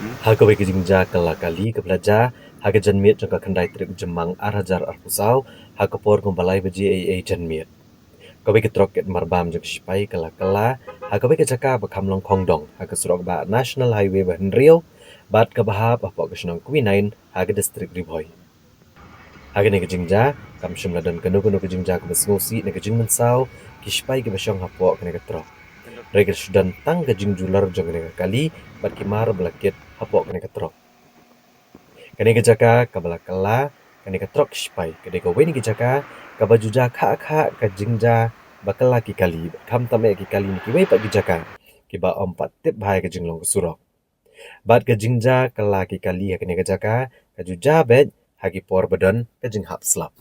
Hakawe ke jingja kala kali ke belajar, haka janmiat jangka kendai trip jemang arajar arpusau, haka por gombalai baji ai janmiat. Kawe ke troket marbam jang sipai kala kala, hakawe ke jaka bakam long kongdong, haka surok ba National Highway ba Henrio, bat ke bahap apa ke senang kuinain, haka distrik Riboy. Haka ne ke jingja, kam shimla dan kanu ke jingja ke basngosi ne ke jing mensau, kisipai ke basyong hapo ke ne ke trok. Regel sudan tang ke jing jular jang ne ke kali, bat kimar belakit hapo ke ne ke trok. Kani ke jaka kabala kala kani ke trok spai kani ke weni ke jaka ka bajuja kha ka jingja bakala ki kali kam tame ki kali ni ki wei pa ki jaka ki ba om pat tip bhai ke jinglong ke surok bat ke jingja kala ki kali kani ke jaka ka juja bet hagi por badan ke jing hap slap